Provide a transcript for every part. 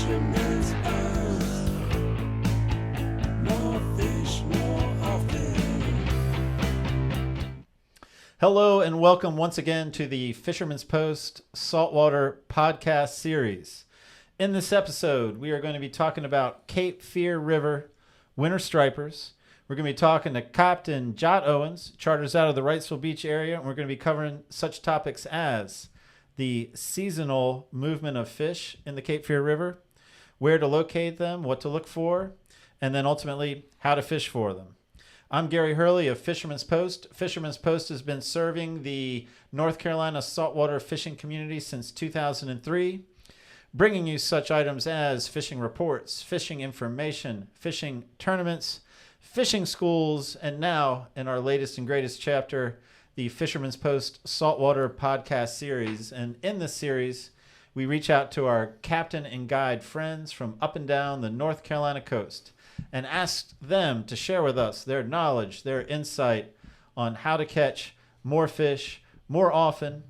Fisherman's Post. More fish, more often. Hello and welcome once again to the Fisherman's Post Saltwater podcast series. In this episode, we are going to be talking about Cape Fear River winter stripers. We're going to be talking to Captain Jot Owens, charters out of the Wrightsville Beach area, and we're going to be covering such topics as the seasonal movement of fish in the Cape Fear River, where to locate them, what to look for, and then ultimately how to fish for them. I'm Gary Hurley of Fisherman's Post. Fisherman's Post has been serving the North Carolina saltwater fishing community since 2003, bringing you such items as fishing reports, fishing information, fishing tournaments, fishing schools, and now, in our latest and greatest chapter, the Fisherman's Post Saltwater podcast series. And in this series, we reach out to our captain and guide friends from up and down the North Carolina coast and ask them to share with us their knowledge, their insight on how to catch more fish more often.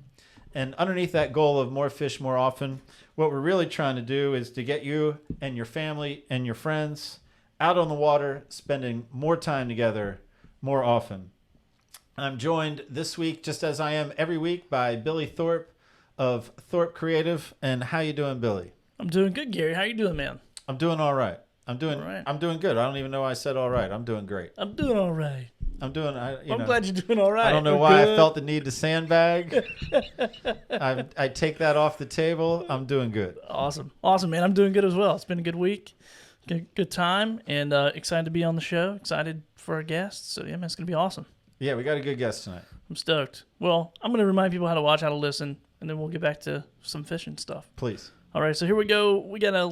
And underneath that goal of more fish more often, what we're really trying to do is to get you and your family and your friends out on the water, spending more time together more often. I'm joined this week, just as I am every week, by Billy Thorpe of Thorpe Creative. And how you doing, Billy? I'm doing good, Gary. How you doing, man? I'm doing all right. I'm doing good. I don't even know why I said all right. I'm doing great. I'm doing all right. I'm glad you're doing all right. I don't know why I felt the need to sandbag. I take that off the table. I'm doing good. Awesome, man. I'm doing good as well. It's been a good week, good time, and excited to be on the show. Excited for our guests. So yeah, man, it's gonna be awesome. Yeah, we got a good guest tonight. I'm stoked. Well, I'm gonna remind people how to watch, how to listen, and then we'll get back to some fishing stuff. Please. All right, so here we go. We got a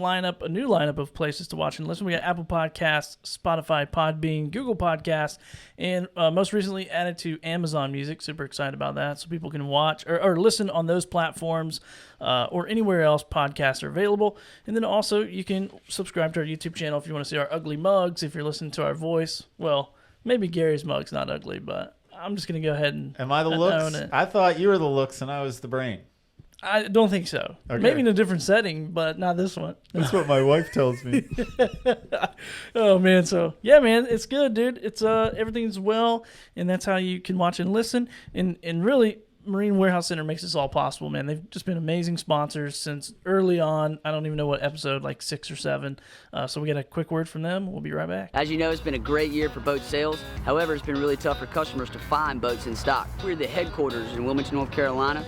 new lineup of places to watch and listen. We got Apple Podcasts, Spotify, Podbean, Google Podcasts, and most recently added to Amazon Music. Super excited about that. So people can watch or listen on those platforms or anywhere else podcasts are available. And then also you can subscribe to our YouTube channel if you want to see our ugly mugs, if you're listening to our voice. Well, maybe Gary's mug's not ugly, but I'm just going to go ahead and Am I the looks? I thought you were the looks and I was the brain. I don't think so. Okay. Maybe in a different setting, but not this one. That's what my wife tells me. Oh, man. So, yeah, man, it's good, dude. It's everything's well, and that's how you can watch and listen. And really, Marine Warehouse Center makes this all possible, man. They've just been amazing sponsors since early on. I don't even know what episode, like 6 or 7. So we got a quick word from them. We'll be right back. As you know, it's been a great year for boat sales. However, it's been really tough for customers to find boats in stock. We're the headquarters in Wilmington, North Carolina,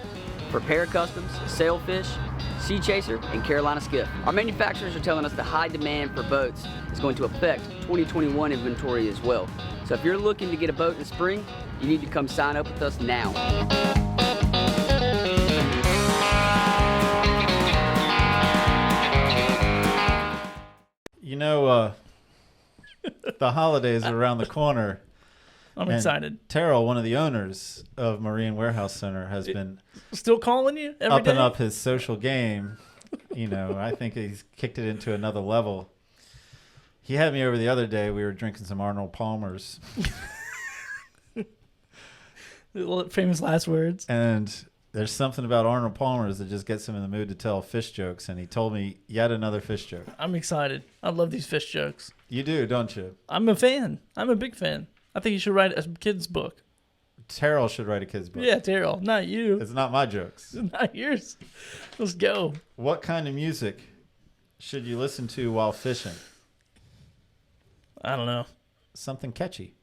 for Para Customs, Sailfish, Sea Chaser, and Carolina Skiff. Our manufacturers are telling us the high demand for boats is going to affect 2021 inventory as well. So if you're looking to get a boat in the spring, you need to come sign up with us now. You know, the holidays are around the corner. I'm excited. Terrell, one of the owners of Marine Warehouse Center, has been still calling you every day? Upping up his social game. You know, I think he's kicked it into another level. He had me over the other day. We were drinking some Arnold Palmer's. Famous last words. And there's something about Arnold Palmer's that just gets him in the mood to tell fish jokes. And he told me yet another fish joke. I'm excited. I love these fish jokes. You do, don't you? I'm a fan. I'm a big fan. I think you should write a kid's book. Terrell should write a kid's book. Yeah, Terrell, not you. It's not my jokes. It's not yours. Let's go. What kind of music should you listen to while fishing? I don't know. Something catchy.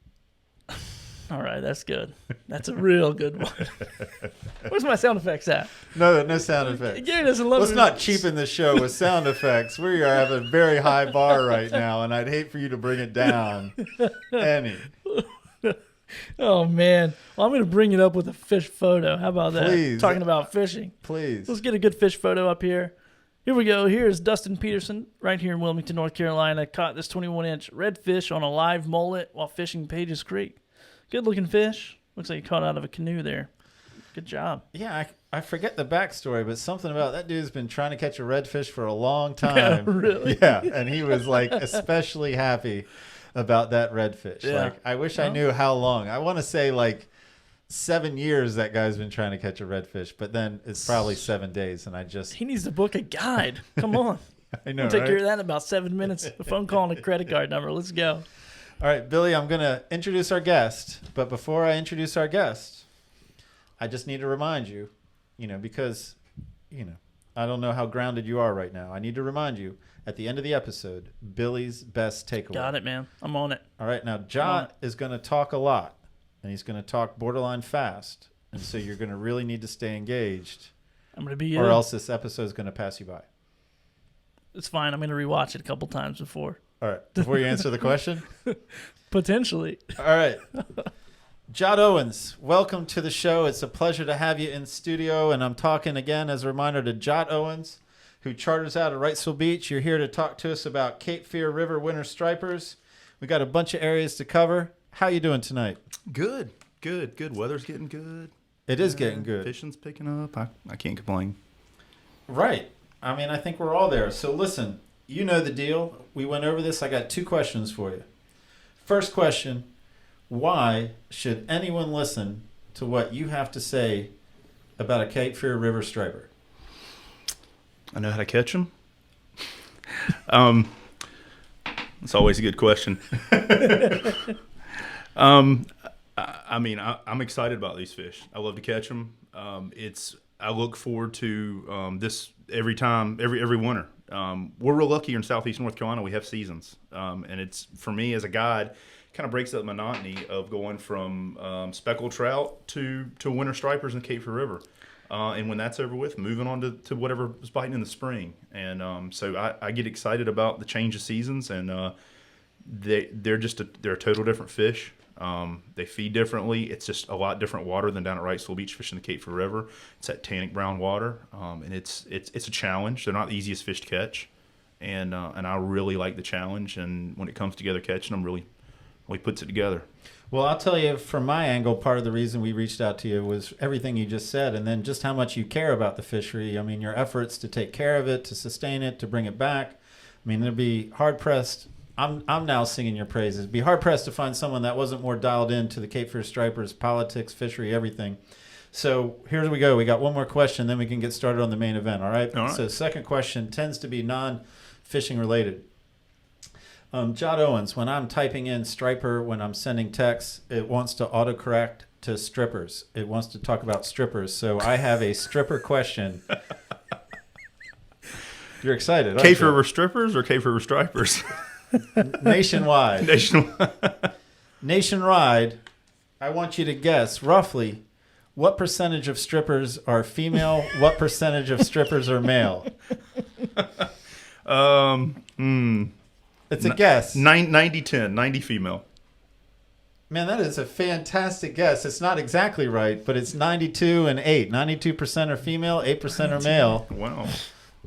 All right, that's good. That's a real good one. Where's my sound effects at? No sound effects. Gary doesn't love Let's not cheapen this show with sound effects. We are at a very high bar right now, and I'd hate for you to bring it down any. Oh, man. Well, I'm going to bring it up with a fish photo. How about that? Please. Talking about fishing. Please. Let's get a good fish photo up here. Here we go. Here's Dustin Peterson right here in Wilmington, North Carolina. Caught this 21-inch redfish on a live mullet while fishing Pages Creek. Good-looking fish. Looks like he caught out of a canoe there. Good job. Yeah, I forget the backstory, but something about that dude's been trying to catch a redfish for a long time. Really? Yeah, and he was like especially happy about that redfish. Yeah. Like, I wish I knew how long. I want to say like 7 years that guy's been trying to catch a redfish, but then it's probably 7 days, and I just... He needs to book a guide. Come on. I know, We'll take right? care of that in about 7 minutes. A phone call and a credit card number. Let's go. All right, Billy, I'm going to introduce our guest. But before I introduce our guest, I just need to remind you, because, I don't know how grounded you are right now. I need to remind you at the end of the episode, Billy's best takeaway. Got it, man. I'm on it. All right, now Jot is going to talk a lot, and he's going to talk borderline fast. And so you're going to really need to stay engaged, I'm going to be or else this episode is going to pass you by. It's fine. I'm going to rewatch it a couple times before. All right, before you answer the question. Potentially. All right. Jot Owens, welcome to the show. It's a pleasure to have you in studio. And I'm talking again as a reminder to Jot Owens, who charters out of Wrightsville Beach. You're here to talk to us about Cape Fear River winter stripers. We got a bunch of areas to cover. How you doing tonight? Good. Weather's getting good. It is getting good. Fishing's picking up. I can't complain. Right. I mean, I think we're all there. So listen, you know the deal. We went over this. I got 2 questions for you. First question, why should anyone listen to what you have to say about a Cape Fear River striper? I know how to catch them. It's always a good question. I'm excited about these fish. I love to catch them. I look forward to this every winter. We're real lucky here in Southeast North Carolina. We have seasons, and it's, for me as a guide, kind of breaks up the monotony of going from speckled trout to winter stripers in the Cape Fear River. And when that's over with, moving on to whatever was biting in the spring. And so I get excited about the change of seasons, and they're a total different fish. They feed differently. It's just a lot different water than down at Wrightsville Beach fishing the Cape Fear River. It's that tannic brown water, and it's a challenge. They're not the easiest fish to catch, and I really like the challenge. And when it comes together catching them, really puts it together. Well, I'll tell you, from my angle, part of the reason we reached out to you was everything you just said, and then just how much you care about the fishery. I mean, your efforts to take care of it, to sustain it, to bring it back. I mean, it'd be hard-pressed. I'm now singing your praises. It'd be hard-pressed to find someone that wasn't more dialed into the Cape Fear stripers, politics, fishery, everything. So here we go. We got one more question, then we can get started on the main event, all right? All right. So second question tends to be non-fishing related. Jot Owens, when I'm typing in striper, when I'm sending texts, it wants to autocorrect to strippers. It wants to talk about strippers. So I have a stripper question. You're excited, aren't Cape you? River strippers or Cape River stripers? Nationwide. Nationwide, I want you to guess roughly what percentage of strippers are female, what percentage of strippers are male. It's a guess. 90-10, 90 female. Man, that is a fantastic guess. It's not exactly right, but it's 92 and 8. 92% are female, 8% are male. Wow.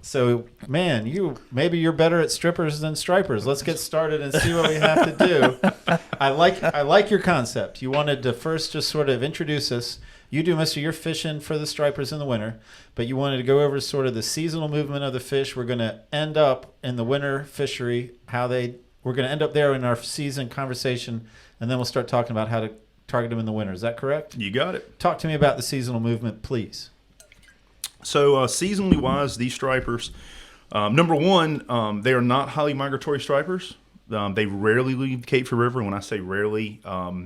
So, man, maybe you're better at strippers than stripers. Let's get started and see what we have to do. I like your concept. You wanted to first just sort of introduce us. You do most of your fishing for the stripers in the winter, but you wanted to go over sort of the seasonal movement of the fish. We're going to end up in the winter fishery, we're going to end up there in our season conversation, and then we'll start talking about how to target them in the winter. Is that correct? You got it. Talk to me about the seasonal movement, please. So seasonally wise, these stripers, number one, they are not highly migratory stripers. They rarely leave the Cape Fear River. When I say rarely,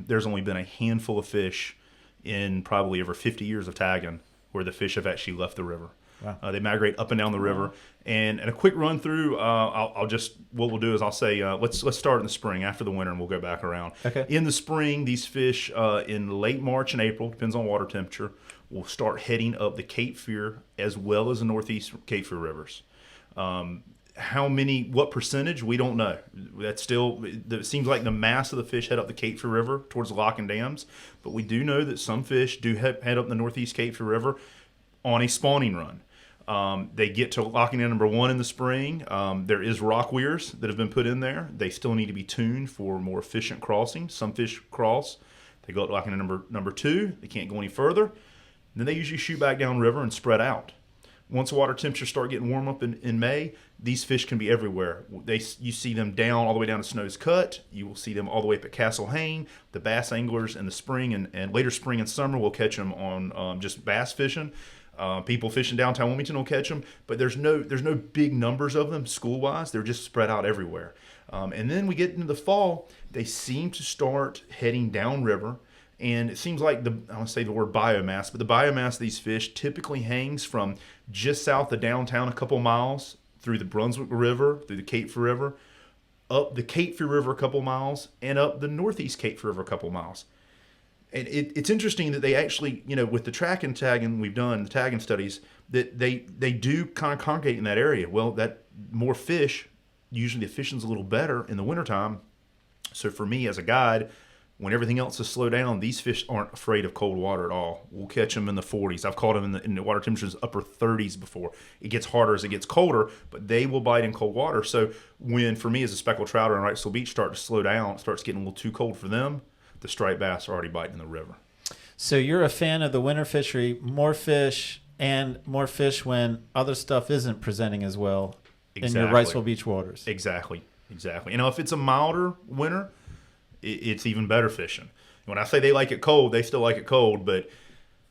there's only been a handful of fish in probably over 50 years of tagging where the fish have actually left the river. Wow. They migrate up and down the river. And a quick run through, what we'll do is I'll say, let's start in the spring after the winter, and we'll go back around. Okay. In the spring, these fish in late March and April, depends on water temperature, will start heading up the Cape Fear as well as the northeast Cape Fear rivers. What percentage, we don't know. It seems like the mass of the fish head up the Cape Fear River towards the lock and dams, but we do know that some fish do head up the northeast Cape Fear River on a spawning run. They get to locking in number 1 in the spring. There is rock weirs that have been put in there. They still need to be tuned for more efficient crossing. Some fish cross. They go up to locking in number 2. They can't go any further. Then they usually shoot back downriver and spread out. Once water temperatures start getting warm up in May, these fish can be everywhere. You see them down all the way down to Snow's Cut. You will see them all the way up at Castle Hayne. The bass anglers in the spring and later spring and summer will catch them on just bass fishing. People fishing downtown Wilmington will catch them, but there's no big numbers of them school wise. They're just spread out everywhere. And then we get into the fall, they seem to start heading downriver. And it seems like I want to say the word biomass, but the biomass of these fish typically hangs from just south of downtown a couple miles through the Brunswick River, through the Cape River, up the Cape River a couple miles, and up the northeast Cape River a couple miles. And it's interesting that they actually, with the track and tagging we've done, the tagging studies, that they do kind of congregate in that area. Well, that more fish, usually the fishing's a little better in the wintertime. So for me as a guide, when everything else is slowed down, these fish aren't afraid of cold water at all. We'll catch them in the 40s. I've caught them in the water temperatures upper 30s before. It gets harder as it gets colder, but they will bite in cold water. So when, for me as a speckled trouter in Wrightsville Beach, start to slow down, it starts getting a little too cold for them, the striped bass are already biting in the river. So you're a fan of the winter fishery, more fish when other stuff isn't presenting as well in your Wrightsville Beach waters. Exactly. If it's a milder winter, it's even better fishing. When I say they like it cold, they still like it cold, but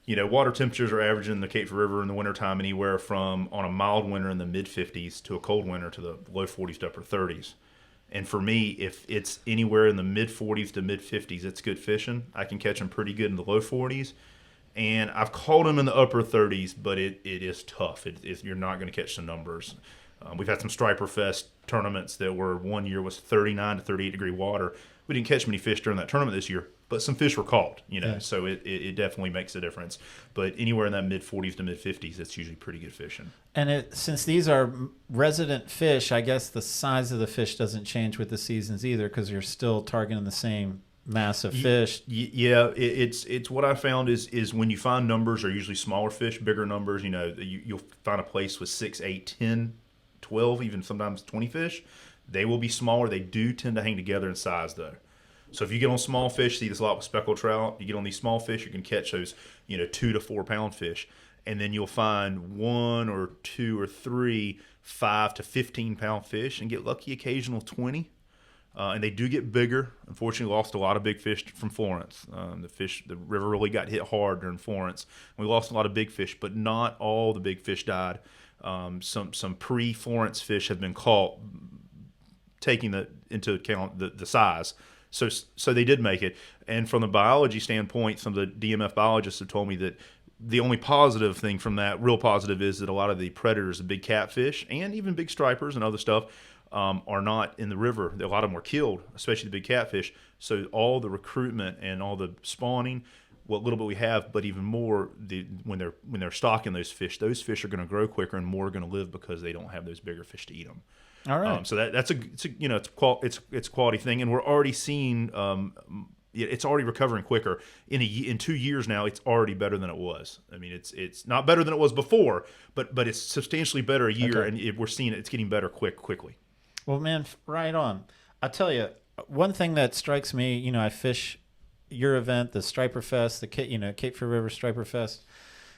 water temperatures are averaging in the Cape River in the wintertime anywhere from, on a mild winter, in the mid-50s to a cold winter to the low 40s to upper 30s. And for me, if it's anywhere in the mid-40s to mid-50s, it's good fishing. I can catch them pretty good in the low 40s. And I've caught them in the upper 30s, but it is tough. You're not going to catch the numbers. We've had some Striper Fest tournaments that were, one year was 39 to 38 degree water. We didn't catch many fish during that tournament this year, but some fish were caught, Yeah. So it definitely makes a difference. But anywhere in that mid-40s to mid-50s, it's usually pretty good fishing. And since these are resident fish, I guess the size of the fish doesn't change with the seasons either, because you're still targeting the same mass of fish. Yeah, it's what I found is when you find numbers are usually smaller fish, bigger numbers. You'll find a place with 6, 8, 10, 12, even sometimes 20 fish. They will be smaller. They do tend to hang together in size, though. So if you get on small fish, see this a lot with speckled trout, you get on these small fish, you can catch those 2 to 4 pound fish. And then you'll find 1 or 2 or 3 5 to 15 pound fish, and get lucky occasional 20. And they do get bigger. Unfortunately, lost a lot of big fish from Florence. The river really got hit hard during Florence. We lost a lot of big fish, but not all the big fish died. Some pre-Florence fish have been caught, taking into account the size. So they did make it. And from the biology standpoint, some of the DMF biologists have told me that the only positive thing from that, real positive, is that a lot of the predators, the big catfish and even big stripers and other stuff, are not in the river. A lot of them were killed, especially the big catfish. So all the recruitment and all the spawning, what little bit we have, but even more, when they're stocking those fish are going to grow quicker and more are going to live because they don't have those bigger fish to eat them. All right. So it's a quality thing, and we're already seeing it's already recovering quicker. In 2 years now, it's already better than it was. I mean, it's not better than it was before, but it's substantially better a year, Okay. and we're seeing it's getting better quickly. Well, man, right on. I'll tell you, one thing that strikes me, I fish your event, the Striper Fest, the Cape Fear River Striper Fest.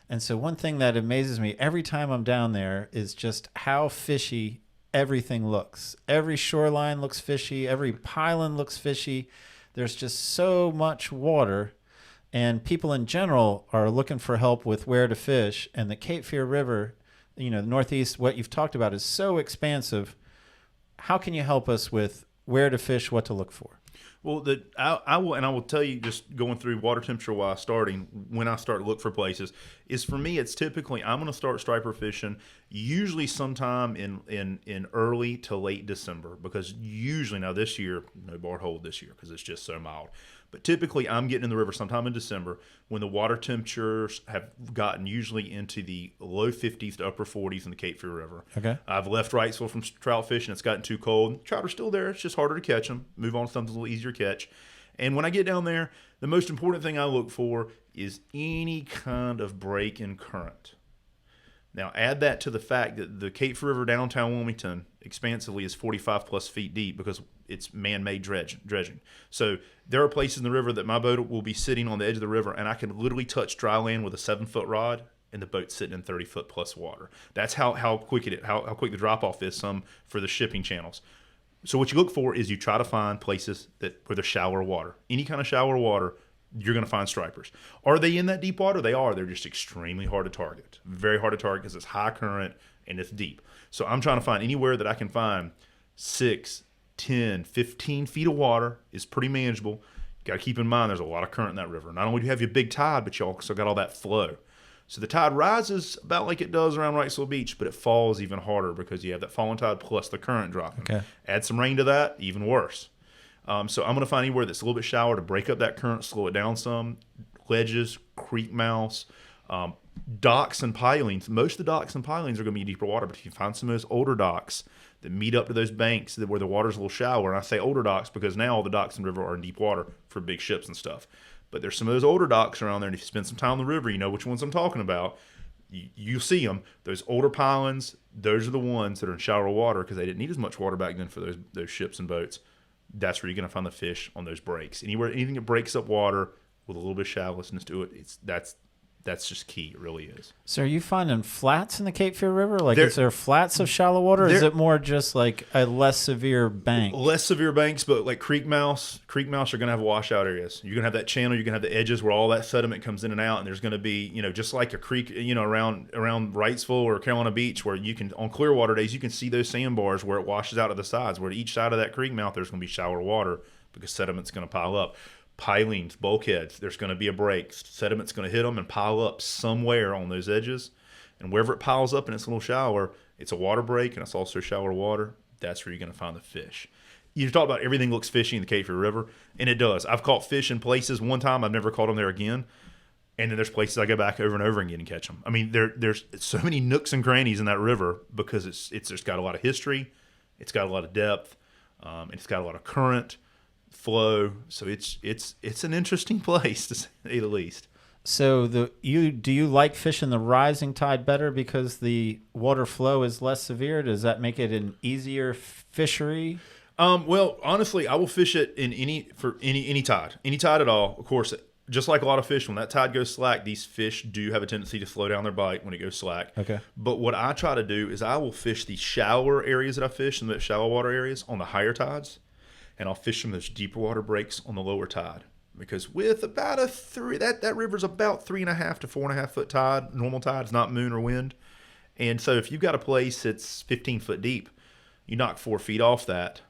And so one thing that amazes me every time I'm down there is just how fishy everything looks. Every shoreline looks fishy. Every pylon looks fishy. There's just so much water, and people in general are looking for help with where to fish. And the Cape Fear River, the Northeast, what you've talked about is so expansive. How can you help us with where to fish, what to look for? Well, I will tell you, just going through water temperature wise, starting when I start to look for places, is for me, it's typically I'm going to start striper fishing usually sometime in early to late December, because usually, now this year, no bar hold this year because it's just so mild. But typically, I'm getting in the river sometime in December when the water temperatures have gotten usually into the low 50s to upper 40s in the Cape Fear River. Okay. I've left Wrightsville from trout fishing. It's gotten too cold. Trout are still there. It's just harder to catch them. Move on to something a little easier to catch. And when I get down there, the most important thing I look for is any kind of break in current. Now, add that to the fact that the Cape Fear River downtown Wilmington expansively is 45 plus feet deep because it's man-made dredging. So there are places in the river that my boat will be sitting on the edge of the river, and I can literally touch dry land with a 7-foot rod, and the boat's sitting in 30-foot plus water. That's how quick how quick the drop-off is for the shipping channels. So what you look for is you try to find places where there's shallower water. Any kind of shallower water, you're going to find stripers. Are they in that deep water? They are. They're just extremely hard to target. Very hard to target because it's high current and it's deep. So I'm trying to find anywhere that I can find 6, 10, 15 feet of water is pretty manageable. You got to keep in mind there's a lot of current in that river. Not only do you have your big tide, but you also got all that flow. So the tide rises about like it does around Wrightsville Beach, but it falls even harder because you have that falling tide plus the current dropping. Okay. Add some rain to that, even worse. So I'm going to find anywhere that's a little bit shallower to break up that current, slow it down some. Ledges, creek mouths, docks and pilings. Most of the docks and pilings are going to be deeper water, but if you find some of those older docks that meet up to those banks where the water's a little shallower, and I say older docks because now all the docks in the river are in deep water for big ships and stuff. But there's some of those older docks around there, and if you spend some time on the river, you know which ones I'm talking about. You see them. Those older pilings, those are the ones that are in shallower water because they didn't need as much water back then for those ships and boats. That's where you're going to find the fish on those breaks. Anything that breaks up water with a little bit of shallowness to it, that's just key. It really is. So are you finding flats in the Cape Fear River? Like, is there flats of shallow water, or is it more just like a less severe bank? Less severe banks, but like creek mouths are going to have washout areas. You're going to have that channel. You're going to have the edges where all that sediment comes in and out, and there's going to be, just like a creek, around Wrightsville or Carolina Beach, where you can, on clear water days, you can see those sandbars where it washes out of the sides, where each side of that creek mouth, there's going to be shallower water because sediment's going to pile up. Pilings, bulkheads, there's going to be a break. Sediment's going to hit them and pile up somewhere on those edges. And wherever it piles up and it's a little shallower, it's a water break and it's also shallower water. That's where you're going to find the fish. You talk about everything looks fishy in the Cape Fear River, and it does. I've caught fish in places one time. I've never caught them there again. And then there's places I go back over and over again and catch them. I mean, there's so many nooks and crannies in that river because it's just got a lot of history. It's got a lot of depth. And it's got a lot of current flow, so it's an interesting place to say the least. So do you like fishing the rising tide better because the water flow is less severe? Does that make it an easier fishery? Well, honestly, I will fish it in any tide at all. Of course, just like a lot of fish, when that tide goes slack, these fish do have a tendency to slow down their bite when it goes slack. Okay. But what I try to do is I will fish the shallower areas that I fish, and the shallow water areas on the higher tides. And I'll fish some of those deeper water breaks on the lower tide. Because with about that river's about 3.5 to 4.5 foot tide, normal tide, it's not moon or wind. And so if you've got a place that's 15 foot deep, you knock 4 feet off that,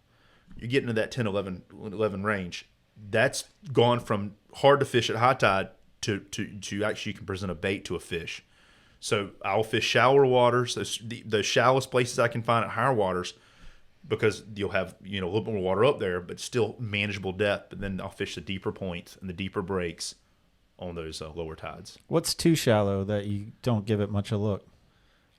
you're getting to that 10, 11 range. That's gone from hard to fish at high tide to actually you can present a bait to a fish. So I'll fish shallower waters, the shallowest places I can find at higher waters, because you'll have a little bit more water up there, but still manageable depth. But then I'll fish the deeper points and the deeper breaks on those lower tides. What's too shallow that you don't give it much a look?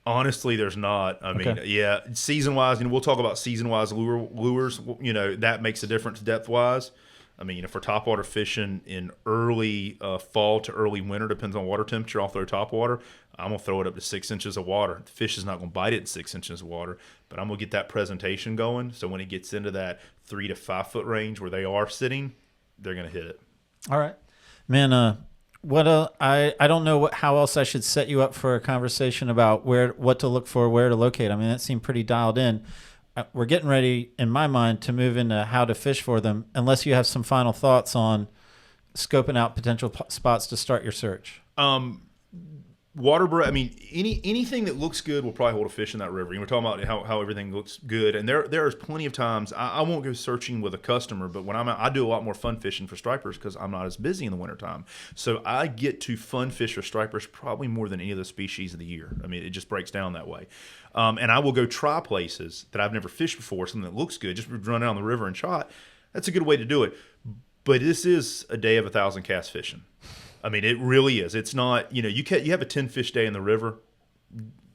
Honestly, there's not. I mean, yeah, season-wise, we'll talk about season-wise lures. That makes a difference depth-wise. I mean, if we're topwater fishing in early fall to early winter, depends on water temperature, I'll throw topwater. I'm going to throw it up to 6 inches of water. The fish is not going to bite it in 6 inches of water, but I'm going to get that presentation going. So when it gets into that 3 to 5 foot range where they are sitting, they're going to hit it. All right. Man, I don't know how else I should set you up for a conversation about what to look for, where to locate. I mean, that seemed pretty dialed in. We're getting ready, in my mind, to move into how to fish for them, unless you have some final thoughts on scoping out potential spots to start your search. Anything that looks good will probably hold a fish in that river. We're talking about how everything looks good, and there's plenty of times I won't go searching with a customer, but when I'm out, I do a lot more fun fishing for stripers because I'm not as busy in the wintertime. So I get to fun fish for stripers probably more than any of the species of the year. I mean, it just breaks down that way. And I will go try places that I've never fished before, something that looks good, just run down the river and shot. That's a good way to do it. But this is a day of 1,000 cast fishing. I mean, it really is. It's not, you have a 10 fish day in the river.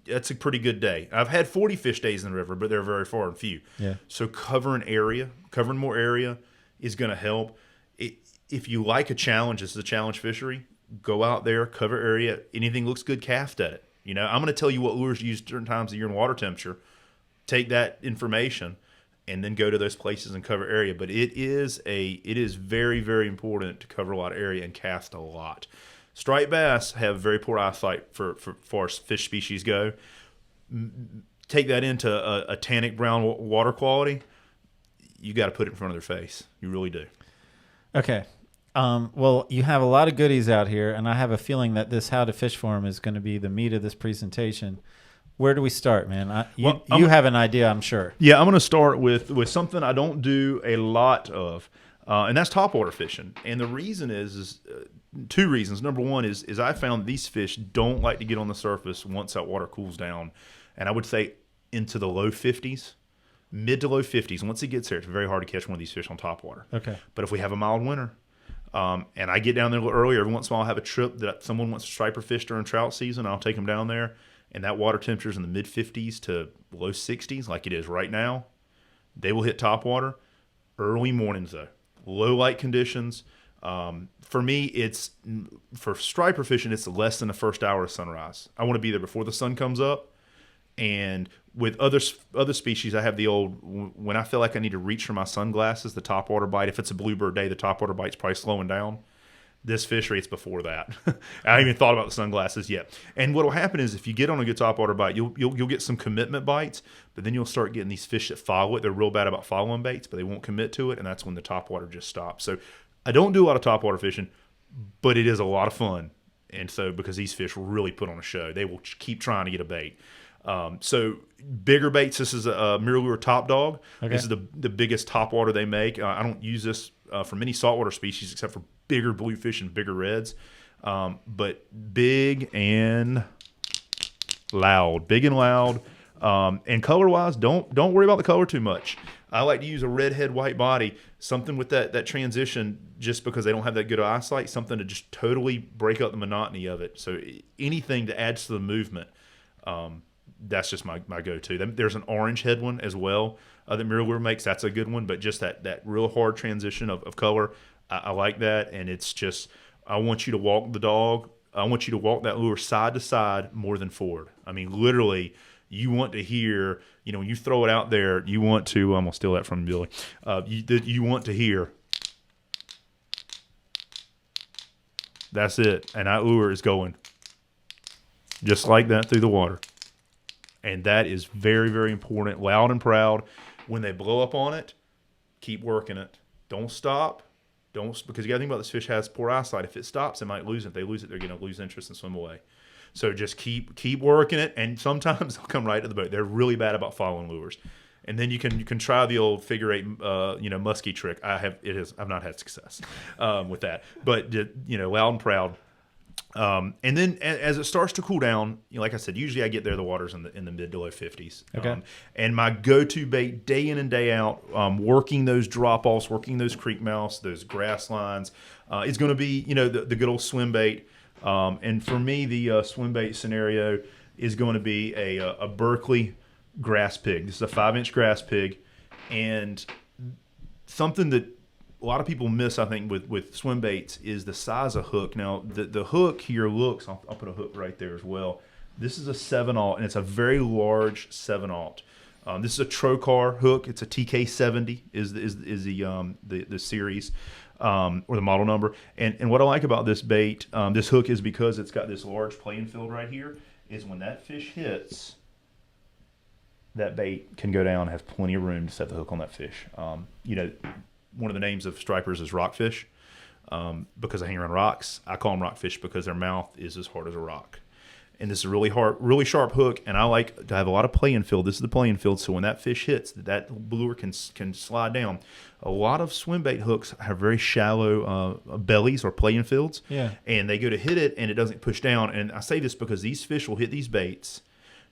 That's a pretty good day. I've had 40 fish days in the river, but they're very far and few. Yeah. So covering more area is going to help. If you like a challenge, this is a challenge fishery, go out there, cover area. Anything looks good, cast at it. I'm going to tell you what lures use certain times of year and water temperature. Take that information and then go to those places and cover area. But it is very, very important to cover a lot of area and cast a lot. Striped bass have very poor eyesight for far as fish species go. Take that into a tannic brown water quality, you got to put it in front of their face. You really do. Okay. Well, you have a lot of goodies out here, and I have a feeling that this How to Fish Forum is going to be the meat of this presentation. Where do we start, man? You have an idea, I'm sure. Yeah, I'm going to start with something I don't do a lot of, and that's topwater fishing. And the reason is two reasons. Number one is I found these fish don't like to get on the surface once that water cools down, and I would say into the low 50s. Mid to low 50s. Once it gets there, it's very hard to catch one of these fish on topwater. Okay. But if we have a mild winter, and I get down there a little earlier, every once in a while I have a trip that someone wants to striper fish during trout season, I'll take them down there, and that water temperature is in the mid 50s to low 60s like it is right now. They will hit topwater early mornings though. Low light conditions. For me, for striper fishing, it's less than the first hour of sunrise. I want to be there before the sun comes up. And with other species, I have the old, when I feel like I need to reach for my sunglasses, the topwater bite. If it's a bluebird day, the topwater bite's probably slowing down. This fishery, it's before that. I haven't even thought about the sunglasses yet. And what will happen is if you get on a good topwater bite, you'll get some commitment bites, but then you'll start getting these fish that follow it. They're real bad about following baits, but they won't commit to it, and that's when the topwater just stops. So I don't do a lot of topwater fishing, but it is a lot of fun. And so because these fish really put on a show, they will keep trying to get a bait. So bigger baits, this is a Mirror Top Dog. Okay. This is the biggest topwater they make. I don't use this for many saltwater species except for bigger bluefish and bigger reds. But big and loud. And color-wise, don't worry about the color too much. I like to use a red head, white body, something with that transition just because they don't have that good eyesight, something to just totally break up the monotony of it. So anything that adds to the movement, that's just my go-to. There's an orange head one as well that Mirror makes. That's a good one, but just that real hard transition of color, I like that. And it's just, I want you to walk the dog. I want you to walk that lure side to side more than forward. I mean, literally, you want to hear, when you throw it out there, you want to, I'm going to steal that from Billy. You want to hear, that's it. And that lure is going just like that through the water. And that is very, very important. Loud and proud. When they blow up on it, keep working it. Don't stop. Because you got to think about this fish has poor eyesight. If it stops, they might lose it. If they lose it, they're going to lose interest and swim away. So just keep working it. And sometimes they'll come right to the boat. They're really bad about following lures. And then you can try the old figure eight, muskie trick. I've not had success with that. But loud and proud. And then as it starts to cool down, like I said, usually I get there, the water's in the mid to low 50s. Okay. And my go-to bait day in and day out, working those drop-offs, working those creek mouths, those grass lines, is going to be, the good old swim bait. And for me, the swim bait scenario is going to be a Berkeley grass pig. This is a 5-inch grass pig. And something that a lot of people miss, I think, with swim baits is the size of hook. Now, the hook here looks, I'll put a hook right there as well. This is a 7/0, and it's a very large 7/0. This is a Trocar hook. It's a TK70 is the series or the model number. And what I like about this bait, this hook, is because it's got this large playing field right here, is when that fish hits, that bait can go down and have plenty of room to set the hook on that fish. One of the names of stripers is rockfish because I hang around rocks. I call them rockfish because their mouth is as hard as a rock. And this is a really sharp hook, and I like to have a lot of playing field. This is the playing field, so when that fish hits, that lure can slide down. A lot of swim bait hooks have very shallow bellies or playing fields, and they go to hit it, and it doesn't push down. And I say this because these fish will hit these baits.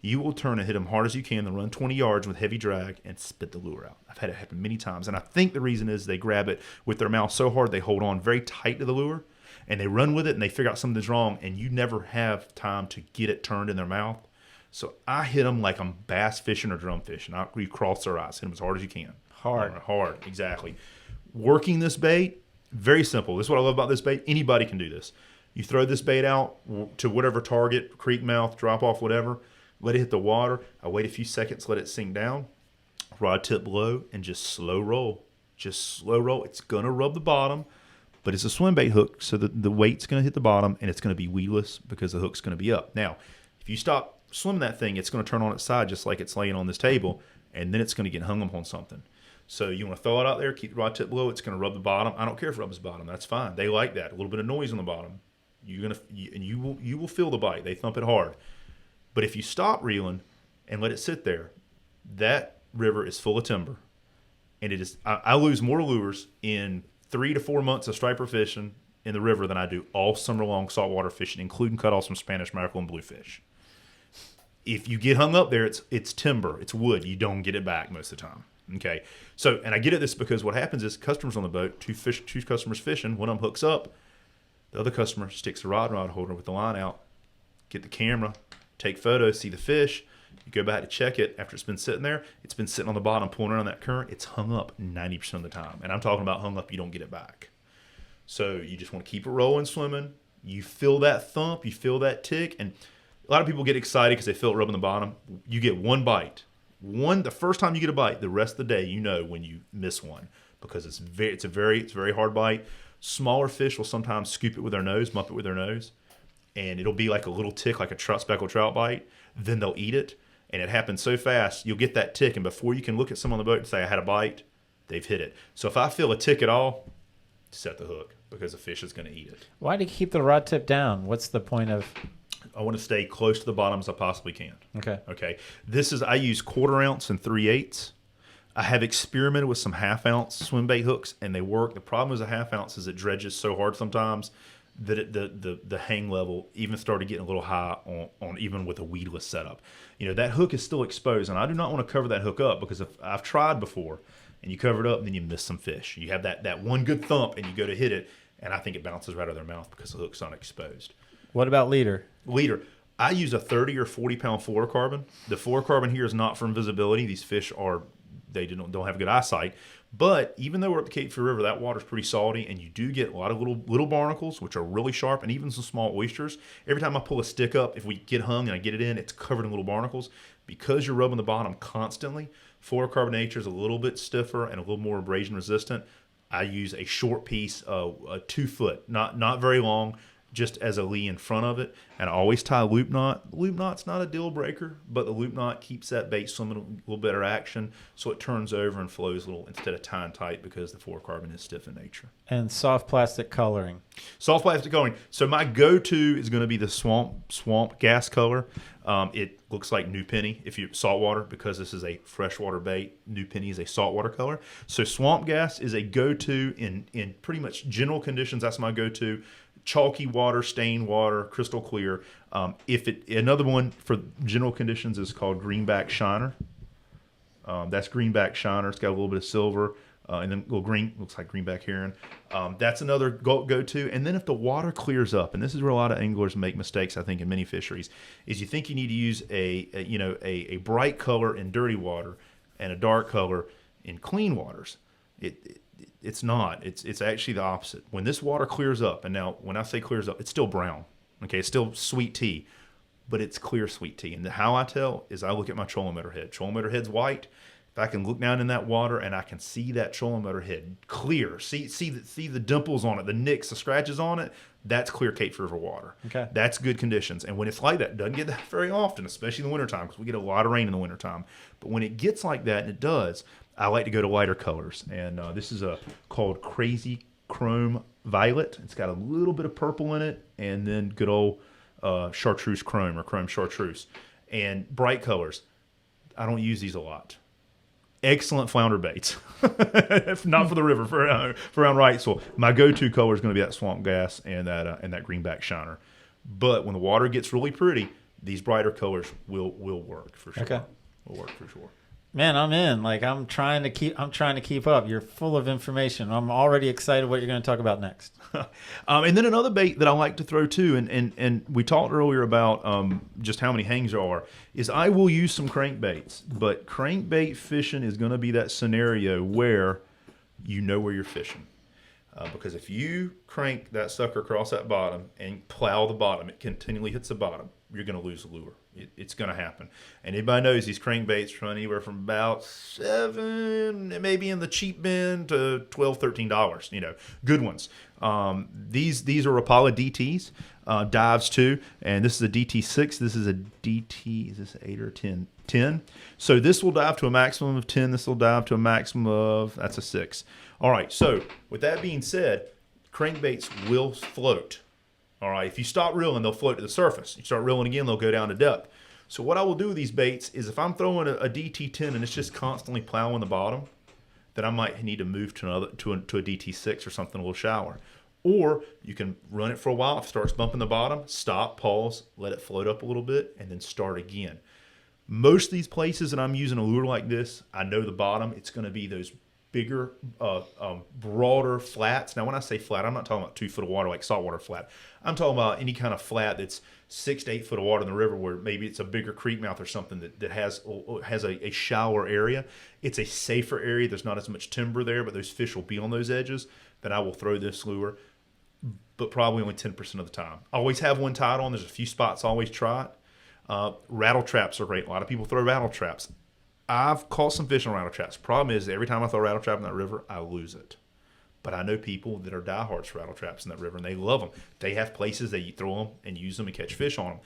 You will turn and hit them hard as you can, then run 20 yards with heavy drag and spit the lure out. I've had it happen many times, and I think the reason is they grab it with their mouth so hard they hold on very tight to the lure, and they run with it, and they figure out something's wrong, and you never have time to get it turned in their mouth. So I hit them like I'm bass fishing or drum fishing. You cross their eyes, hit them as hard as you can. Hard, exactly. Working this bait, very simple. This is what I love about this bait. Anybody can do this. You throw this bait out to whatever target, creek mouth, drop off, whatever. Let it hit the water. I wait a few seconds, let it sink down. Rod tip low, and just slow roll. It's going to rub the bottom, but it's a swim bait hook, so the weight's going to hit the bottom, and it's going to be weedless because the hook's going to be up. Now, if you stop swimming that thing, it's going to turn on its side just like it's laying on this table, and then it's going to get hung up on something. So you want to throw it out there, keep the rod tip low. It's going to rub the bottom. I don't care if it rubs the bottom. That's fine. They like that. A little bit of noise on the bottom. You will feel the bite. They thump it hard. But if you stop reeling and let it sit there, that river is full of timber, and it is. I lose more lures in 3 to 4 months of striper fishing in the river than I do all summer long saltwater fishing, including cutoffs from Spanish mackerel and bluefish. If you get hung up there, it's timber, it's wood. You don't get it back most of the time. Okay, so and I get at this because what happens is customers on the boat, two customers fishing, one of them hooks up, the other customer sticks the rod holder with the line out, get the camera, take photos, see the fish. You go back to check it after it's been sitting there. It's been sitting on the bottom, pulling around that current. It's hung up 90% of the time, and I'm talking about hung up. You don't get it back. So you just want to keep it rolling, swimming. You feel that thump, you feel that tick, and a lot of people get excited because they feel it rubbing the bottom. You get one bite. The first time you get a bite, the rest of the day you know when you miss one because it's a very hard bite. Smaller fish will sometimes scoop it with their nose, bump it with their nose, and it'll be like a little tick, like a speckled trout bite. Then they'll eat it, and it happens so fast. You'll get that tick, and before you can look at someone on the boat and say, I had a bite, they've hit it. So if I feel a tick at all, set the hook because the fish is going to eat it. Why do you keep the rod tip down? What's the point of... I want to stay close to the bottom as I possibly can. Okay. I use 1/4 ounce and 3/8. I have experimented with some 1/2 ounce swim bait hooks, and they work. The problem is a 1/2 ounce is it dredges so hard sometimes that the hang level even started getting a little high on even with a weedless setup. That hook is still exposed, and I do not want to cover that hook up because if I've tried before, and you cover it up, and then you miss some fish. You have that one good thump, and you go to hit it, and I think it bounces right out of their mouth because the hook's unexposed. What about leader? I use a 30 or 40 pound fluorocarbon. The fluorocarbon here is not for invisibility. These fish don't have good eyesight. But even though we're at the Cape Fear River, that water's pretty salty, and you do get a lot of little barnacles, which are really sharp, and even some small oysters. Every time I pull a stick up, if we get hung and I get it in, it's covered in little barnacles. Because you're rubbing the bottom constantly, fluorocarbon nature is a little bit stiffer and a little more abrasion resistant. I use a short piece, a 2 foot, not very long, just as a lee in front of it, and I always tie a loop knot. The loop knot's not a deal breaker, but the loop knot keeps that bait swimming a little better action, so it turns over and flows a little instead of tying tight because the fluorocarbon is stiff in nature. And soft plastic coloring. Soft plastic coloring. So my go-to is going to be the swamp gas color. It looks like new penny if you saltwater because this is a freshwater bait. New penny is a saltwater color. So swamp gas is a go-to in pretty much general conditions. That's my go-to. Chalky water, stained water, crystal clear. Another one for general conditions is called Greenback Shiner. That's Greenback Shiner. It's got a little bit of silver and then a little green, looks like greenback heron. That's another go-to. And then if the water clears up, and this is where a lot of anglers make mistakes, I think, in many fisheries, is you think you need to use a bright color in dirty water and a dark color in clean waters. It's not. It's actually the opposite. When this water clears up, and now when I say clears up, it's still brown. Okay, it's still sweet tea, but it's clear sweet tea. And how I tell is I look at my trolling motor head. Trolling motor head's white. If I can look down in that water and I can see that trolling motor head clear, see the dimples on it, the nicks, the scratches on it, that's clear Cape Fear River water. Okay. That's good conditions. And when it's like that, it doesn't get that very often, especially in the wintertime because we get a lot of rain in the wintertime. But when it gets like that, and it does, I like to go to lighter colors. And this is called Crazy Chrome Violet. It's got a little bit of purple in it, and then good old chartreuse chrome or chrome chartreuse. And bright colors. I don't use these a lot. Excellent flounder baits. Not for the river, for around Wrightsville. My go-to color is going to be that swamp gas and that greenback shiner. But when the water gets really pretty, these brighter colors will work for sure. Okay. Will work for sure. Man, I'm in. I'm trying to keep up. You're full of information. I'm already excited what you're going to talk about next. And then another bait that I like to throw too, and we talked earlier about just how many hangs there are, is I will use some crankbaits. But crankbait fishing is going to be that scenario where you know where you're fishing. Because if you crank that sucker across that bottom and plow the bottom, it continually hits the bottom, you're going to lose the lure. It's going to happen. And anybody knows these crankbaits run anywhere from about $7, maybe in the cheap bin, to $12, $13. Good ones. These are Rapala DTs, dives too, and this is a DT6. This is a DT, is this 8 or 10? 10. So this will dive to a maximum of 10. This will dive to a maximum of, that's a 6. All right, so with that being said, crankbaits will float. All right, if you stop reeling, they'll float to the surface. You start reeling again, they'll go down to depth. So what I will do with these baits is if I'm throwing a DT10 and it's just constantly plowing the bottom, then I might need to move to a DT6 or something a little shallower. Or you can run it for a while. If it starts bumping the bottom, stop, pause, let it float up a little bit, and then start again. Most of these places that I'm using a lure like this, I know the bottom, it's going to be those bigger, broader flats. Now, when I say flat, I'm not talking about 2 foot of water like saltwater flat. I'm talking about any kind of flat that's 6 to 8 foot of water in the river where maybe it's a bigger creek mouth or something that has a shallower area. It's a safer area. There's not as much timber there, but those fish will be on those edges. Then I will throw this lure, but probably only 10% of the time. I always have one tied on. There's a few spots I always try it. Rattle traps are great. A lot of people throw rattle traps. I've caught some fish on rattle traps. Problem is, every time I throw a rattle trap in that river, I lose it. But I know people that are diehards for rattle traps in that river, and they love them. They have places that you throw them and use them and catch fish on them.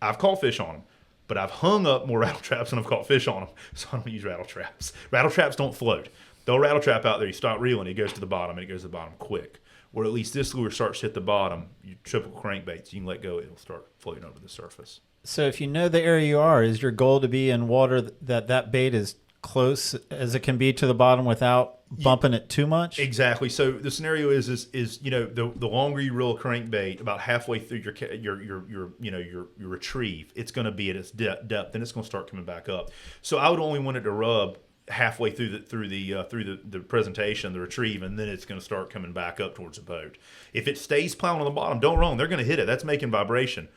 I've caught fish on them, but I've hung up more rattle traps than I've caught fish on them, so I don't use rattle traps. Rattle traps don't float. Throw a rattle trap out there, you stop reeling, it goes to the bottom, and it goes to the bottom quick. Or at least this lure starts to hit the bottom. Your typical crankbaits, you can let go, it'll start floating over the surface. So if you know the area you are, is your goal to be in water that bait is close as it can be to the bottom without bumping it too much? Exactly. So the scenario is you know, the longer you reel a crankbait, about halfway through your retrieve, it's going to be at its depth, and it's going to start coming back up. So I would only want it to rub halfway through the presentation, the retrieve, and then it's going to start coming back up towards the boat. If it stays plowing on the bottom, don't wrong, they're going to hit it. That's making vibration.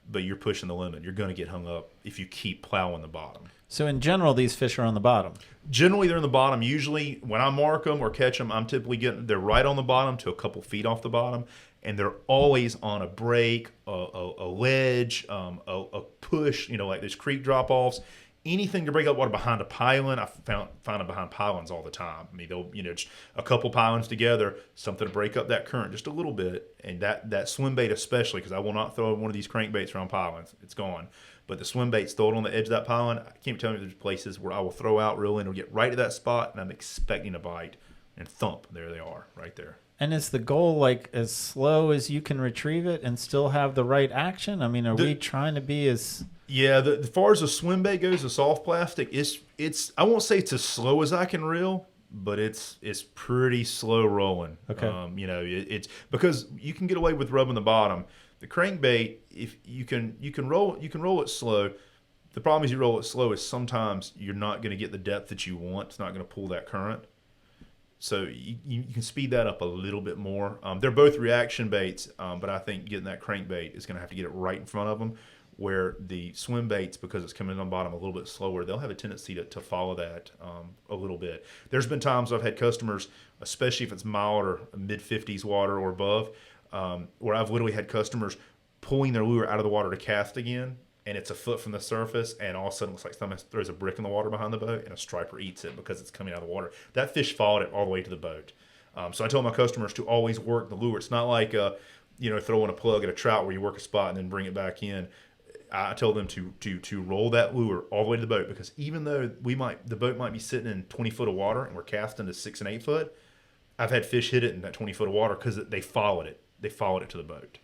But you're pushing the limit. You're going to get hung up if you keep plowing the bottom. So in general, these fish are on the bottom. Generally, they're in the bottom. Usually, when I mark them or catch them, I'm typically they're right on the bottom to a couple feet off the bottom, and they're always on a break, a ledge, a push. You know, like those creek drop-offs. Anything to break up water behind a pylon, I find them behind pylons all the time. I mean, they'll, just a couple pylons together, something to break up that current just a little bit. And that swim bait especially, because I will not throw one of these crankbaits around pylons. It's gone. But the swim baits, throw it on the edge of that pylon. I can't tell you there's places where I will throw out, reel in, or get right to that spot, and I'm expecting a bite, and thump, there they are, right there. And is the goal like as slow as you can retrieve it and still have the right action? I mean, are we trying to be as... Yeah, as far as the swim bait goes, the soft plastic, it's I won't say it's as slow as I can reel, but it's pretty slow rolling. Okay. It's because you can get away with rubbing the bottom. The crankbait, if you can roll it slow. The problem is you roll it slow is sometimes you're not going to get the depth that you want. It's not going to pull that current. So you can speed that up a little bit more. They're both reaction baits, but I think getting that crankbait is going to have to get it right in front of them. Where the swim baits, because it's coming on bottom a little bit slower, they'll have a tendency to follow that a little bit. There's been times I've had customers, especially if it's mild or mid-50s water or above, where I've literally had customers pulling their lure out of the water to cast again, and it's a foot from the surface, and all of a sudden it looks like someone throws a brick in the water behind the boat, and a striper eats it because it's coming out of the water. That fish followed it all the way to the boat. So I tell my customers to always work the lure. It's not like throwing a plug at a trout where you work a spot and then bring it back in. I tell them to roll that lure all the way to the boat, because even though the boat might be sitting in 20 foot of water and we're casting to 6 and 8 foot, I've had fish hit it in that 20 foot of water because they followed it. They followed it to the boat.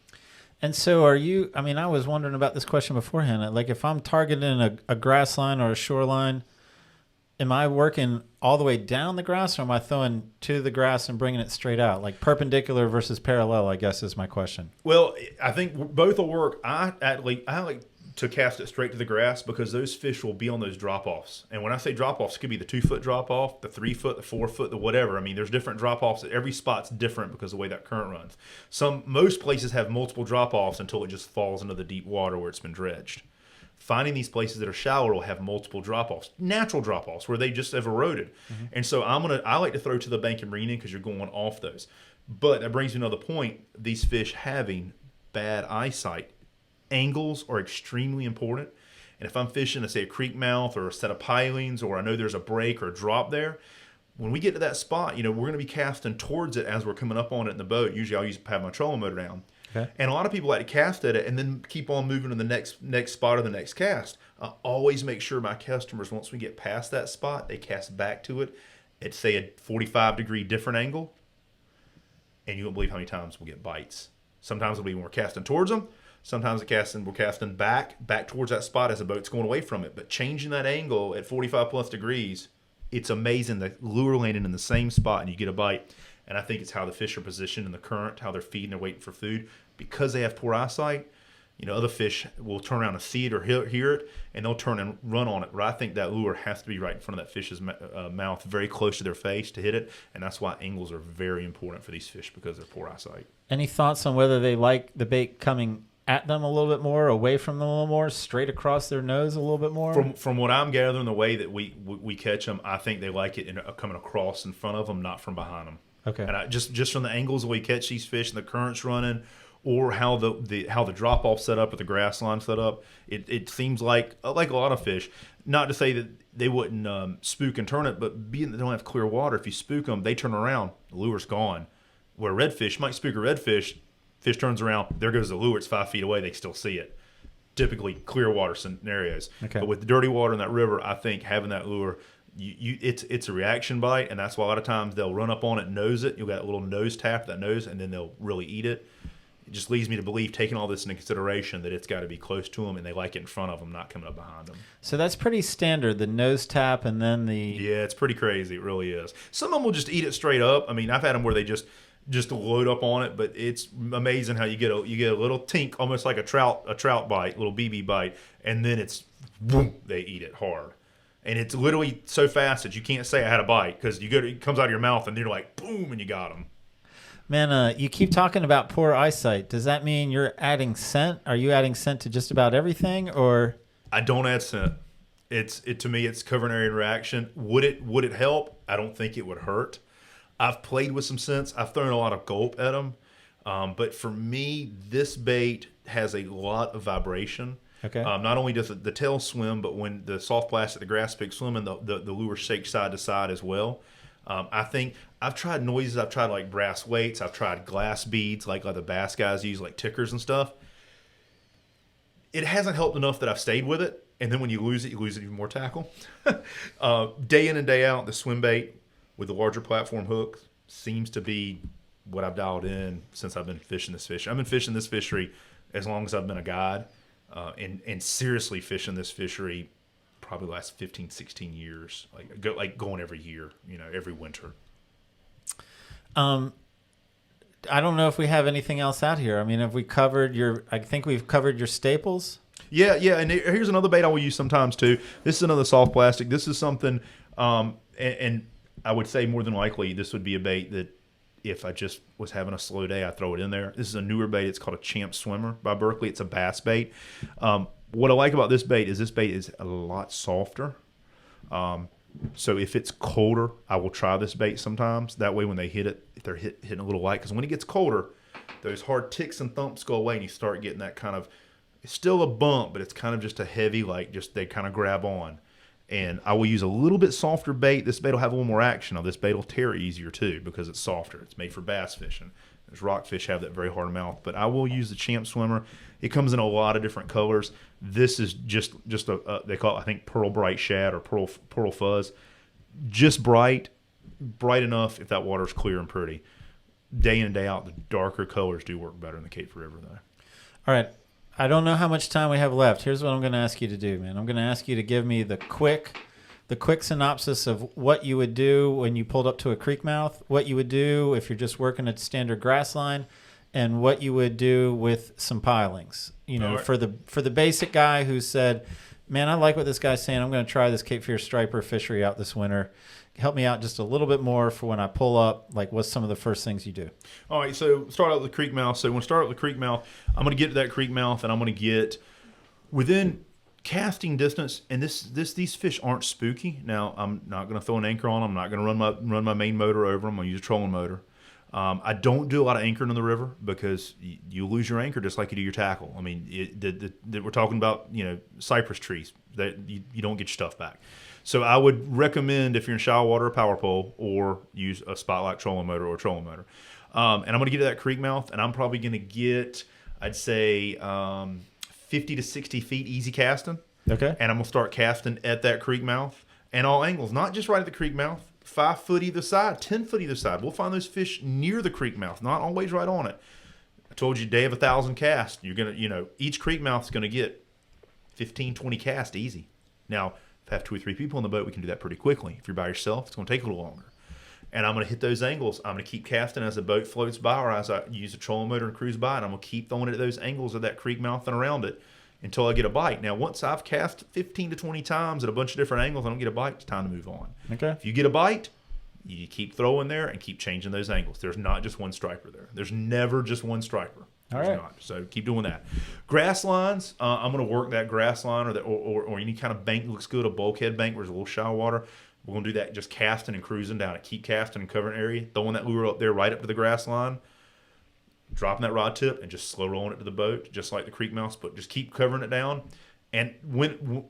And so I was wondering about this question beforehand. Like if I'm targeting a grass line or a shoreline, am I working all the way down the grass, or am I throwing to the grass and bringing it straight out? Like perpendicular versus parallel, I guess is my question. Well, I think both will work. I like to cast it straight to the grass because those fish will be on those drop-offs. And when I say drop-offs, it could be the 2 foot drop-off, the 3 foot, the 4 foot, the whatever. I mean, there's different drop-offs. Every spot's different because of the way that current runs. Most places have multiple drop-offs until it just falls into the deep water where it's been dredged. Finding these places that are shallower will have multiple drop-offs, natural drop-offs where they just have eroded. Mm-hmm. And so I like to throw to the bank and marine because you're going off those. But that brings me to another point. These fish having bad eyesight, angles are extremely important. And if I'm fishing, say, a creek mouth or a set of pilings, or I know there's a break or a drop there, when we get to that spot, we're going to be casting towards it as we're coming up on it in the boat. Usually I'll have my trolling motor down. Okay. And a lot of people like to cast at it and then keep on moving to the next spot or the next cast. I always make sure my customers, once we get past that spot, they cast back to it at, say, a 45-degree different angle. And you won't believe how many times we'll get bites. Sometimes it'll be when we're casting towards them. Sometimes we're casting back towards that spot as the boat's going away from it. But changing that angle at 45-plus degrees, it's amazing. The lure landing in the same spot and you get a bite. And I think it's how the fish are positioned in the current, how they're feeding, they're waiting for food. Because they have poor eyesight, other fish will turn around and see it or hear it, and they'll turn and run on it. But I think that lure has to be right in front of that fish's mouth, very close to their face to hit it. And that's why angles are very important for these fish, because of their poor eyesight. Any thoughts on whether they like the bait coming at them a little bit more, away from them a little more, straight across their nose a little bit more? From what I'm gathering, the way that we catch them, I think they like it coming across in front of them, not from behind them. Okay. And just from the angles that we catch these fish and the currents running, or how the drop off set up or the grass line set up, it seems like a lot of fish. Not to say that they wouldn't spook and turn it, but being that they don't have clear water, if you spook them, they turn around, the lure's gone. Where redfish might spook a redfish, fish turns around, there goes the lure. It's 5 feet away, they still see it. Typically clear water scenarios. Okay. But with dirty water in that river, I think having that lure, it's a reaction bite, and that's why a lot of times they'll run up on it, nose it. You'll get a little nose tap that nose, and then they'll really eat it. It just leads me to believe, taking all this into consideration, that it's got to be close to them and they like it in front of them, not coming up behind them. So that's pretty standard, the nose tap and then the... Yeah, it's pretty crazy. It really is. Some of them will just eat it straight up. I mean, I've had them where they just load up on it, but it's amazing how you get a little tink, almost like a trout bite, little BB bite, and then it's boom, they eat it hard. And it's literally so fast that you can't say I had a bite, because it comes out of your mouth and you're like boom, and you got them. Man, you keep talking about poor eyesight. Does that mean you're adding scent? Are you adding scent to just about everything, or? I don't add scent. To me, it's coronary reaction. Would it help? I don't think it would hurt. I've played with some scents. I've thrown a lot of gulp at them. But for me, this bait has a lot of vibration. Okay. Not only does the tail swim, but when the soft plastic, the grass pig swimming, the lure shakes side to side as well. I think I've tried noises. I've tried like brass weights. I've tried glass beads like the bass guys use, like tickers and stuff. It hasn't helped enough that I've stayed with it. And then when you lose it even more tackle. Day in and day out, the swim bait with the larger platform hook seems to be what I've dialed in since I've been fishing this fish. I've been fishing this fishery as long as I've been a guide, and seriously fishing this fishery probably the last 15, 16 years, going every year, every winter. I don't know if we have anything else out here. I mean, have we covered I think we've covered your staples. Yeah. And here's another bait I will use sometimes too. This is another soft plastic. This is something, and I would say more than likely this would be a bait that if I just was having a slow day, I'd throw it in there. This is a newer bait. It's called a Champ Swimmer by Berkeley. It's a bass bait. What I like about this bait is a lot softer. So if it's colder, I will try this bait sometimes. That way when they hit it, if they're hitting a little light, because when it gets colder, those hard ticks and thumps go away and you start getting that kind of, it's still a bump, but it's kind of just a heavy, they kind of grab on. And I will use a little bit softer bait. This bait will have a little more action. Now, this bait will tear easier too because it's softer. It's made for bass fishing. There's rockfish have that very hard mouth. But I will use the Champ Swimmer. It comes in a lot of different colors. This is just they call it, I think, Pearl Bright Shad or Pearl Fuzz. Just bright enough if that water's clear and pretty. Day in and day out, the darker colors do work better in the Cape River, though. All right. I don't know how much time we have left. Here's what I'm going to ask you to do, man. I'm going to ask you to give me the quick synopsis of what you would do when you pulled up to a creek mouth, what you would do if you're just working at standard grass line, and what you would do with some pilings. Right. For the basic guy who said, man, I like what this guy's saying. I'm going to try this Cape Fear striper fishery out this winter. Help me out just a little bit more for when I pull up. What's some of the first things you do? All right, so start out with the creek mouth. So when we start out with the creek mouth, I'm going to get to that creek mouth, and I'm going to get within casting distance. And these fish aren't spooky. Now, I'm not going to throw an anchor on them. I'm not going to run my main motor over them. I'm going to use a trolling motor. I don't do a lot of anchoring in the river because you lose your anchor just like you do your tackle. I mean, we're talking about cypress trees that you don't get your stuff back. So I would recommend if you're in shallow water, a power pole, or use a spotlight trolling motor or a trolling motor. And I'm going to get to that creek mouth, and I'm probably going to get, I'd say, 50 to 60 feet easy casting. Okay. And I'm going to start casting at that creek mouth and all angles, not just right at the creek mouth, 5 foot either side, 10 foot either side. We'll find those fish near the creek mouth, not always right on it. I told you, day of 1,000 casts. You're going to, each creek mouth's going to get 15, 20 casts easy. Now, if I have 2 or 3 people in the boat, we can do that pretty quickly. If you're by yourself, it's going to take a little longer. And I'm going to hit those angles. I'm going to keep casting as the boat floats by or as I use a trolling motor and cruise by, and I'm going to keep throwing it at those angles of that creek mouth and around it until I get a bite. Now, once I've cast 15 to 20 times at a bunch of different angles, I don't get a bite, it's time to move on. Okay. If you get a bite, you keep throwing there and keep changing those angles. There's not just one striper there. There's never just one striper. There's All right. not. So keep doing that. Grass lines, I'm going to work that grass line or any kind of bank that looks good, a bulkhead bank where there's a little shallow water. We're going to do that just casting and cruising down it. Keep casting and covering area, throwing that lure up there right up to the grass line, dropping that rod tip, and just slow rolling it to the boat, just like the creek mouse, but just keep covering it down. And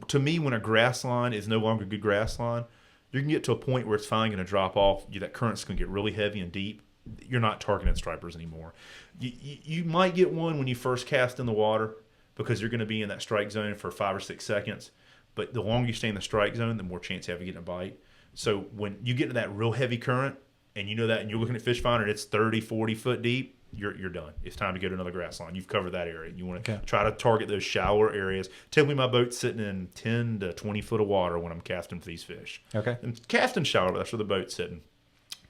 to me, when a grass line is no longer a good grass line, you can get to a point where it's finally going to drop off. That current's going to get really heavy and deep. You're not targeting stripers anymore. You might get one when you first cast in the water because you're going to be in that strike zone for 5 or 6 seconds. But the longer you stay in the strike zone, the more chance you have of getting a bite. So when you get to that real heavy current and you know that and you're looking at Fish Finder and it's 30, 40 foot deep, you're done. It's time to go to another grass line. You've covered that area. You want to try to target those shallower areas. Typically my boat's sitting in 10 to 20 foot of water when I'm casting for these fish. Okay. And casting shallow, that's where the boat's sitting.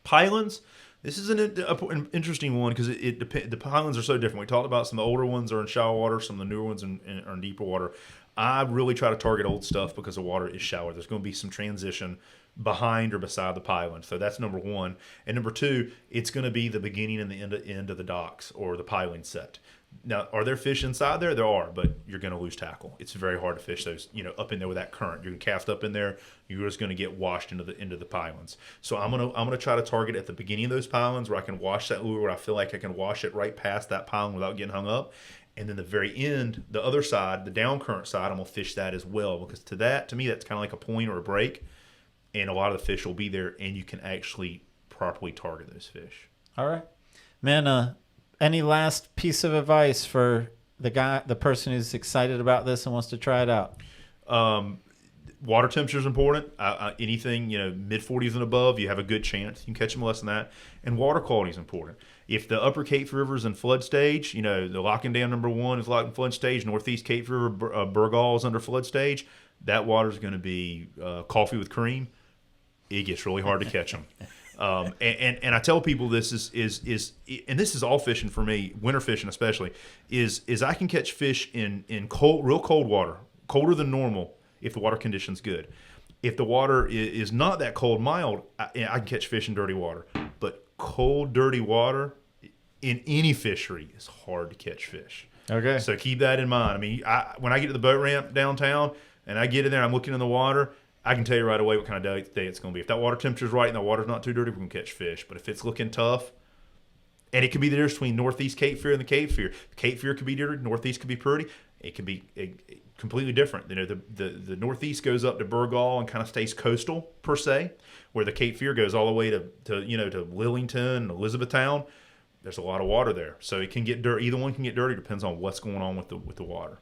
Pilings, this is an interesting one because it depends. The pilings are so different. We talked about some of the older ones are in shallow water, some of the newer ones are in deeper water. I really try to target old stuff because the water is shallower. There's going to be some transition behind or beside the piling. So that's number one. And number two, it's going to be the beginning and the end of the docks or the piling set. Now, are there fish inside there? There are, but you're going to lose tackle. It's very hard to fish those, up in there with that current. You're going to cast up in there. You're just going to get washed into the pilings. So I'm gonna try to target at the beginning of those pilings where I can wash that lure, where I feel like I can wash it right past that piling without getting hung up. And then the very end, the other side, the down current side, I'm gonna fish that as well because to me that's kind of like a point or a break, and a lot of the fish will be there, and you can actually properly target those fish. All right, man. Any last piece of advice for the person who's excited about this and wants to try it out? Water temperature is important. Anything mid 40s and above, you have a good chance. You can catch them less than that. And water quality is important. If the upper Cape River is in flood stage, the locking dam number 1 is locked in flood stage. Northeast Cape River, Berkeley is under flood stage. That water is going to be coffee with cream. It gets really hard to catch them. And I tell people this is and this is all fishing for me, winter fishing especially, is I can catch fish in real cold water, colder than normal if the water condition's good. If the water is not that cold, mild, I can catch fish in dirty water. But cold, dirty water in any fishery is hard to catch fish. Okay. So keep that in mind. I mean, when I get to the boat ramp downtown and I get in there, I'm looking in the water, I can tell you right away what kind of day it's going to be. If that water temperature's right and the water's not too dirty, we're going to catch fish. But if it's looking tough, and it could be the difference between Northeast Cape Fear and the Cape Fear. The Cape Fear could be dirty, Northeast could be pretty. It could be completely different. The Northeast goes up to Berkeley and kind of stays coastal per se, where the Cape Fear goes all the way to Lillington, Elizabethtown. There's a lot of water there, so it can get dirty. Either one can get dirty. Depends on what's going on with the water.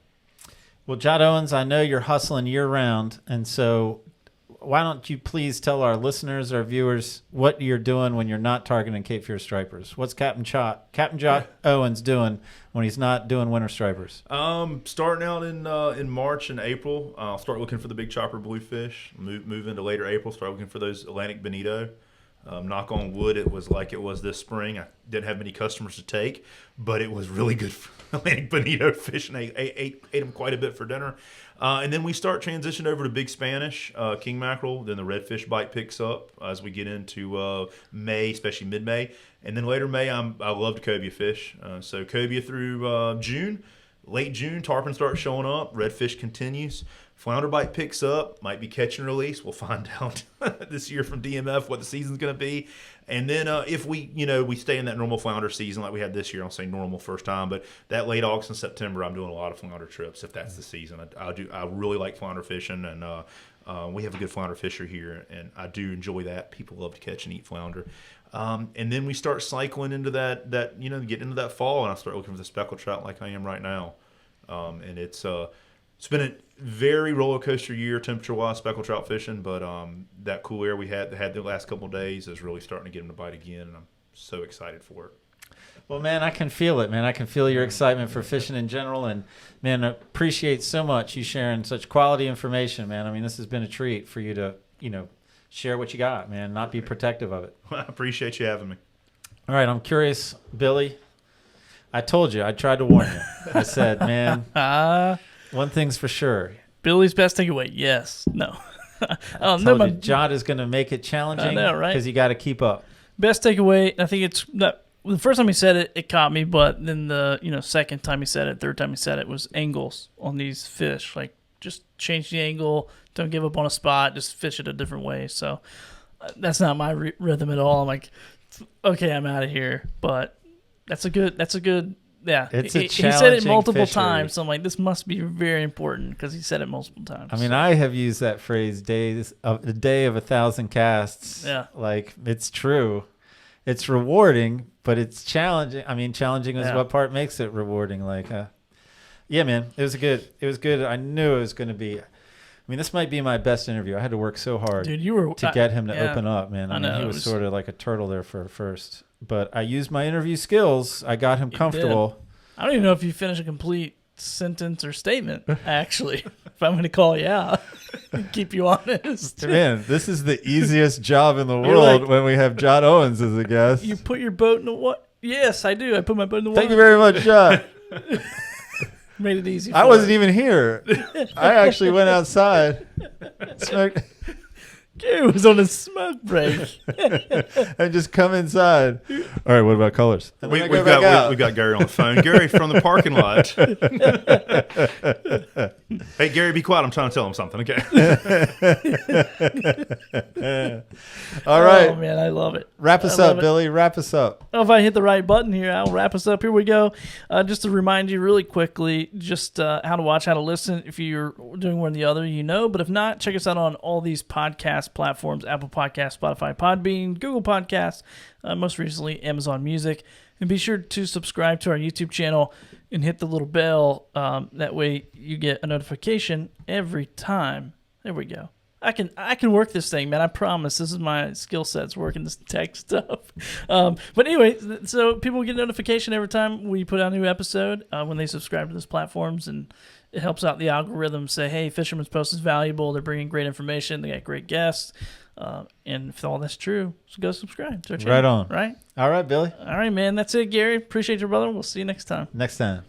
Well, Jot Owens, I know you're hustling year round, and so why don't you please tell our listeners, our viewers, what you're doing when you're not targeting Cape Fear stripers? What's Captain Jot Owens doing when he's not doing winter stripers? Starting out in March and April, I'll start looking for the big chopper bluefish. Move into later April, start looking for those Atlantic bonito. Knock on wood, it was like it was this spring. I didn't have many customers to take, but it was really good for Atlantic bonito fish, and I ate them quite a bit for dinner. And then we start transitioning over to big Spanish, king mackerel. Then the redfish bite picks up as we get into May, especially mid-May. And then later May, I love to cobia fish. So cobia through June. Late June, tarpon starts showing up. Redfish continues. Flounder bite picks up. Might be catch and release. We'll find out this year from DMF what the season's going to be. And then if we stay in that normal flounder season like we had this year, I'll say normal first time, but that late August and September, I'm doing a lot of flounder trips if that's the season. I really like flounder fishing, and We have a good flounder fishery here, and I do enjoy that. People love to catch and eat flounder. And then we start cycling into that get into that fall, and I start looking for the speckled trout like I am right now. And it's been a very roller coaster year temperature wise, speckled trout fishing, but that cool air we had the last couple of days is really starting to get them to bite again, and I'm so excited for it. Well, man, I can feel it, man. I can feel your excitement for fishing in general, and man, I appreciate so much you sharing such quality information, man. I mean, this has been a treat for you to, share what you got, man. Not be protective of it. Well, I appreciate you having me. All right, I'm curious, Billy. I told you, I tried to warn you. I said, man, one thing's for sure. Billy's best takeaway, yes. No. I told you, Jot is going to make it challenging. I know, right? Because you got to keep up. Best takeaway, I think it's that the first time he said it, it caught me, but then the second time he said it, third time he said it was angles on these fish. Like, just change the angle, don't give up on a spot, just fish it a different way. So that's not my rhythm at all. I'm like, okay, I'm out of here. But that's a good. Yeah, it's a he said it multiple fishery. times, so I'm like, this must be very important because he said it multiple times. I mean, I have used that phrase, the day of 1,000 casts. Yeah. Like, it's true. It's rewarding, but it's challenging. I mean, challenging is what part makes it rewarding. Like, yeah, man, it was good. I knew it was going to be. I mean, this might be my best interview. I had to work so hard, dude, to get him to open up, man. I mean, he was sort of like a turtle there for first. But I used my interview skills. I got him comfortable. I don't even know if you finished a complete sentence or statement, actually. If I'm going to call you out, keep you honest. Man, this is the easiest job in the world when we have Jot Owens as a guest. You put your boat in the water? Yes, I do. I put my boat in the water. Thank you very much, Jot. Made it easy. I wasn't even here. I actually went outside. Smoked. Gary was on a smoke break. And just come inside. All right, what about colors? We've got Gary on the phone. Gary from the parking lot. Hey, Gary, be quiet. I'm trying to tell him something, okay? All right. Oh, man, I love it. Wrap us up, Billy. Wrap us up. Oh, if I hit the right button here, I'll wrap us up. Here we go. Just to remind you really quickly, just how to watch, how to listen. If you're doing one or the other, but if not, check us out on all these podcast platforms: Apple Podcasts, Spotify, Podbean, Google Podcasts, most recently Amazon Music. And be sure to subscribe to our YouTube channel and hit the little bell. That way you get a notification every time. There we go. I can work this thing, man. I promise. This is my skill sets, working this tech stuff. But anyway, so people get a notification every time we put out a new episode when they subscribe to those platforms, and it helps out the algorithm say, hey, Fisherman's Post is valuable. They're bringing great information. They got great guests. And if all that's true, so go subscribe to our channel. Right on. Right? All right, Billy. All right, man. That's it, Gary. Appreciate you, brother. We'll see you next time. Next time.